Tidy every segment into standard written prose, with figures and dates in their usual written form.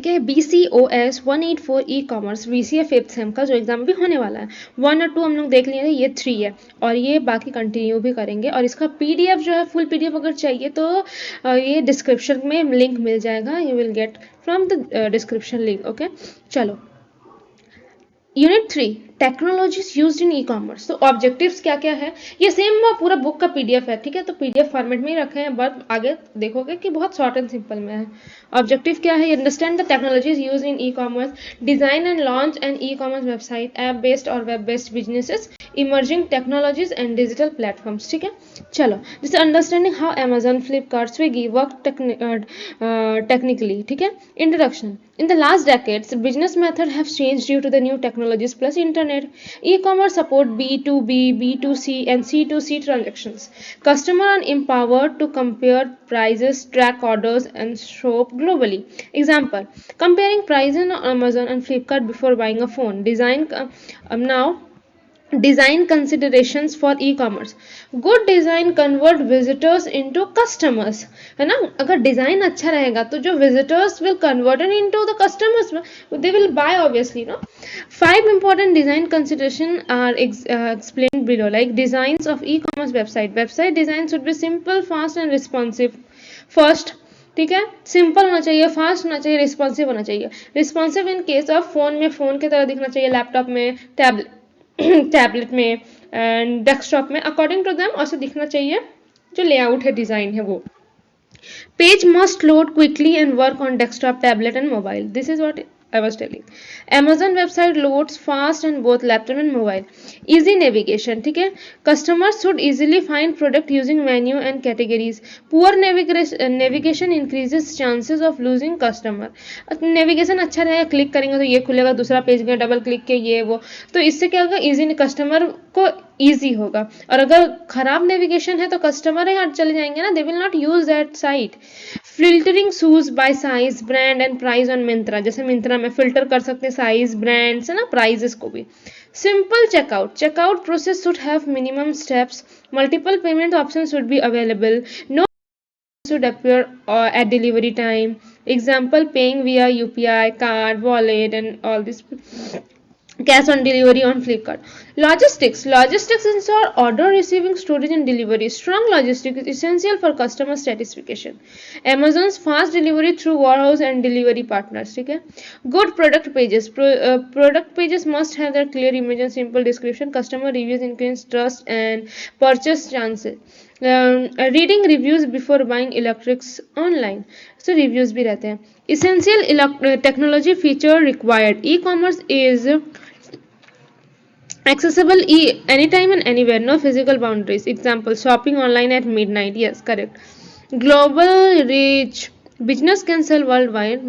ठीक है। BCOS 184 e commerce VCA 5th same का जो एग्जाम भी होने वाला है, 1 और 2 हम लोग देख लिए थे, ये 3 है और ये बाकी कंटिन्यू भी करेंगे। और इसका PDF जो है, फुल PDF अगर चाहिए तो ये डिस्क्रिप्शन में लिंक मिल जाएगा, you will get from the description link. Okay, चलो unit 3 technologies used in e commerce. तो ऑब्जेक्टिव्स क्या क्या है, ये सेम पूरा बुक का PDF है, ठीक है, तो PDF फॉर्मेट में ही रखे हैं, बट आगे देखोगे कि बहुत शॉर्ट एंड सिंपल में है। ऑब्जेक्टिव क्या है, understand the technologies used in e commerce, design and launch an e commerce website, app based और web based businesses, emerging technologies and digital platforms. ठीक है, चलो जैसे understanding how Amazon, Flipkart, Swiggy work technically. ठीक है, introduction. In the last decades, business methods have changed due to the new technologies plus internet. E-commerce support B2B, B2C, and C2C transactions. Customers are empowered to compare prices, track orders, and shop globally. Example: comparing prices on Amazon and Flipkart before buying a phone. Now. Design considerations for e-commerce. Good design convert visitors into customers, है ना। अगर design अच्छा रहेगा तो जो visitors will convert into the customers, they will buy obviously, no. 5 important design consideration are explained below, like designs of e-commerce website. Website design should be simple, fast and responsive. First, ठीक है, simple होना चाहिए, fast होना चाहिए, responsive होना चाहिए। Responsive in case of phone में phone की तरह दिखना चाहिए, लैपटॉप में, टैबलेट में एंड डेस्कटॉप में, अकॉर्डिंग टू देम ऐसे दिखना चाहिए, जो लेआउट है, डिजाइन है वो। Page must load quickly and work on desktop, tablet and mobile. This is what I was telling. Amazon website loads fast on both laptop and mobile. Easy navigation, ठीक है, customers should easily find product using menu and categories. Poor navigation increases chances of losing customer. Navigation अच्छा रहेगा, click करेंगे तो ये खुलेगा, दूसरा page में डबल क्लिक के ये वो, तो इससे क्या होगा, इजी, कस्टमर को इजी होगा। और अगर खराब नेविगेशन है तो कस्टमर ही हट चले जाएंगे ना, they will not use that site. Filtering shoes bye size, brand and price on Myntra, जैसे मिंत्रा में फिल्टर कर सकते हैं साइज, ब्रांड्स, है ना, प्राइजेस को भी। Simple checkout process should have minimum steps, multiple payment option should be available, no should appear at delivery time. Example: paying via UPI, card, wallet, and all this. Cash on delivery on Flipkart. Logistics ensure order receiving, storage and delivery. Strong logistics is essential for customer satisfaction. Amazon's fast delivery through warehouse and delivery partners. ठीक है, good product pages. Product pages must have their clear image and simple description. Customer reviews increase trust and purchase chances. Reading reviews before buying electrics online. So reviews भी रहते हैं. Essential technology feature required. E-commerce is accessible anytime and anywhere, no physical boundaries. Example: shopping online at midnight. Yes, correct. Global reach. Business can sell worldwide.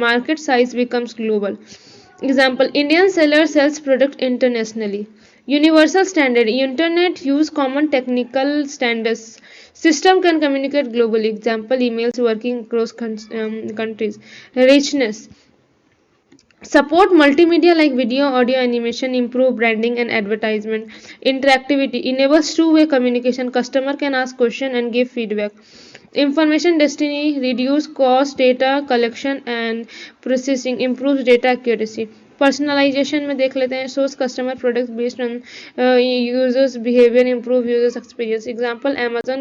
Market size becomes global. Example: Indian seller sells product internationally. Universal standard. Internet use common technical standards. System can communicate globally. Example: emails working across countries. Richness. Support multimedia like video, audio, animation, improve branding and advertisement. Interactivity enables two-way communication. Customer can ask questions and give feedback. Information density reduce cost, data collection and processing, improves data accuracy. Personalization में देख लेते हैं, source customer products based on users behaviour, improve users experience. Example: Amazon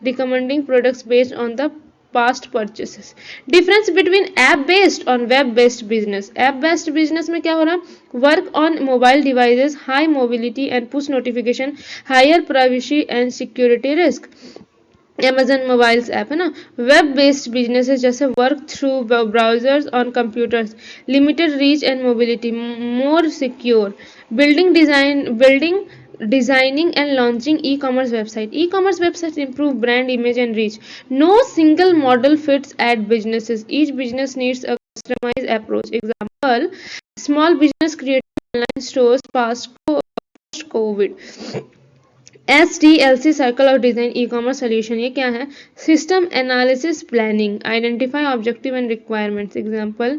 recommending products based on the past purchases. Difference between app based और web based business. App based business में क्या हो रहा है, work on mobile devices, high mobility and push notification, higher privacy and security risk. Amazon mobiles app है ना. Web based businesses जैसे work through browsers on computers, limited reach and mobility, more secure. Designing and launching e-commerce website. E-commerce websites improve brand image and reach. No single model fits at businesses. Each business needs a customized approach. Example: small business creating online stores post COVID. SDLC cycle of design e-commerce solution. ये क्या है, system analysis, planning, identify objective and requirements. Example: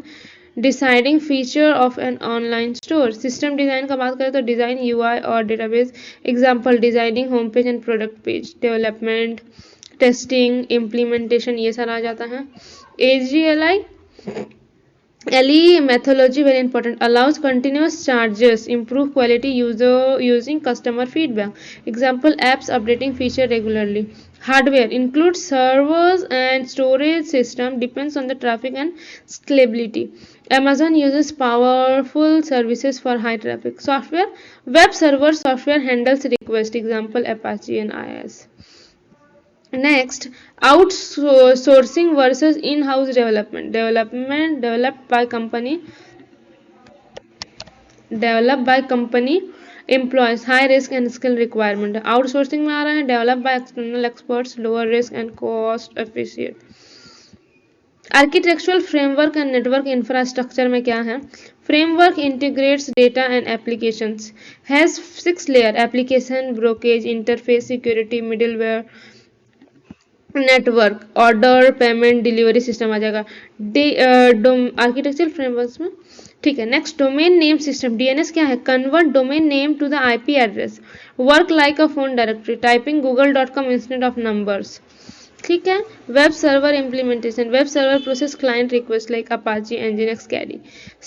deciding feature of an online store. System design का बात करें तो design UI और database. Example: designing home page and product page. Development, testing, implementation, ये सारा आ जाता है. AGLI LE methodology very important, allows continuous charges, improve quality user using customer feedback. Example, apps updating feature regularly. Hardware includes servers and storage system, depends on the traffic and scalability. Amazon uses powerful services for high traffic. Software, web server software handles request. Example, Apache and IIS. Next, outsourcing versus in-house development. Developed by company employs high risk and skill requirement. Outsourcing में आ रहा है developed by external experts, lower risk and cost efficient. Architectural framework and network infrastructure में क्या है? Framework integrates data and applications, has 6 layer application, brokerage, interface, security, middleware, network, order, payment, delivery system आ जाएगा architectural framework में। ठीक है, next domain name system, DNS क्या है? Convert domain name to the IP address, work like a phone directory, typing google.com instead of numbers. ठीक है, web server implementation, web server process client request like Apache, nginx, carry,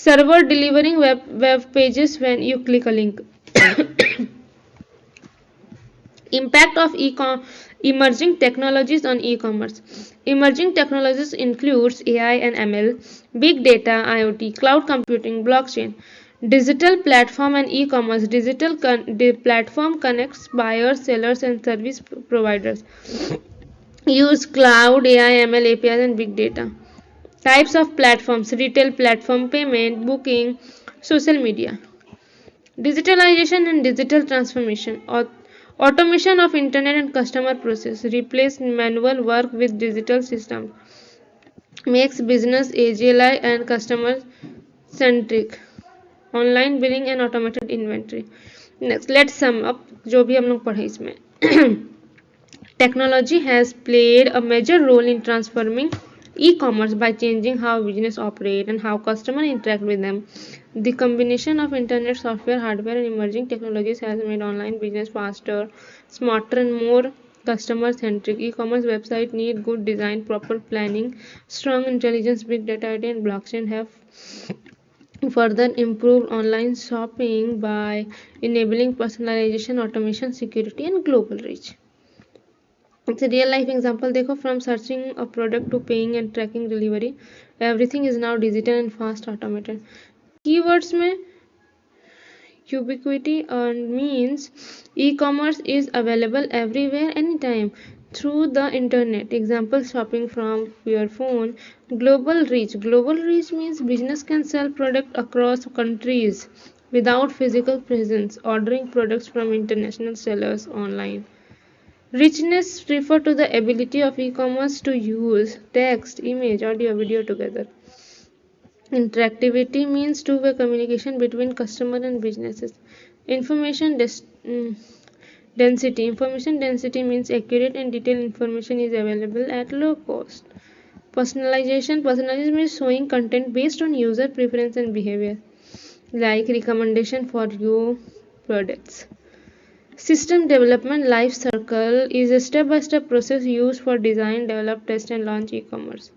server delivering web pages when you click a link. Impact of emerging technologies on e-commerce. Emerging technologies includes AI and ML, big data, IoT, cloud computing, blockchain, digital platform and e-commerce. Digital platform connects buyers, sellers and service providers. Use cloud, AI, ML, APIs and big data. Types of platforms: retail platform, payment, booking, social media. Digitalization and digital transformation. Automation of internet and customer process, replace manual work with digital system, makes business agile and customer centric. Online billing and automated inventory. Next, let's sum up जो भी हम लोग पढ़े इसमें. Technology has played a major role in transforming e-commerce by changing how business operate and how customers interact with them. The combination of internet, software, hardware and emerging technologies has made online business faster, smarter and more customer centric. E-commerce website need good design, proper planning, strong intelligence, big data and blockchain have further improved online shopping by enabling personalization, automation, security and global reach. It's a real life example देखो, from searching a product to paying and tracking delivery, everything is now digital and fast automated. Keywords में ubiquity means e-commerce is available everywhere anytime through the internet. Example, shopping from your phone. Global reach means business can sell product across countries without physical presence, ordering products from international sellers online. Richness refer to the ability of e-commerce to use text, image, audio, video together. Interactivity means two-way communication between customer and businesses. Information density means accurate and detailed information is available at low cost. Personalization means showing content based on user preference and behavior, like recommendation for your products. System development life cycle is a step-by-step process used for design, develop, test and launch e-commerce.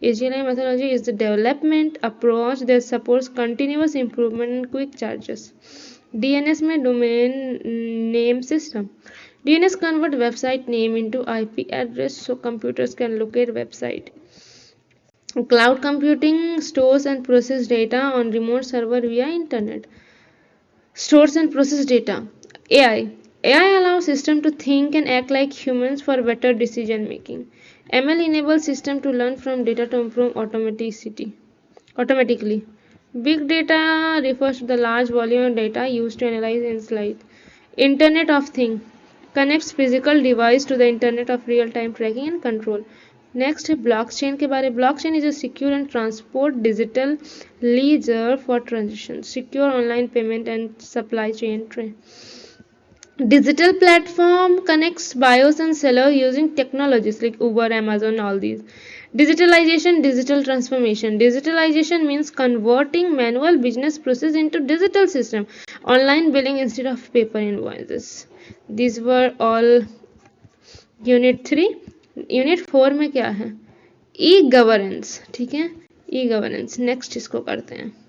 AGI methodology is the development approach that supports continuous improvement and quick changes. DNS में domain name system. DNS convert website name into IP address so computers can locate website. Cloud computing stores and process data on remote server via internet. Stores and process data. AI allows system to think and act like humans for better decision making. ML enables system to learn from data to improve automatically. Big data refers to the large volume of data used to analyze insight. Internet of Things connects physical device to the internet of real-time tracking and control. Next है blockchain के बारे. Blockchain is a secure and transport digital ledger for transactions, secure online payment and supply chain trade. Digital platform connects buyers and sellers using technologies like Uber, Amazon, all these. Digitalization, digital transformation. Digitalization means converting manual business process into digital system. Online billing instead of paper invoices. These were all Unit 3. Unit 4 में क्या है? E governance. ठीक है, e governance, next इसको करते हैं।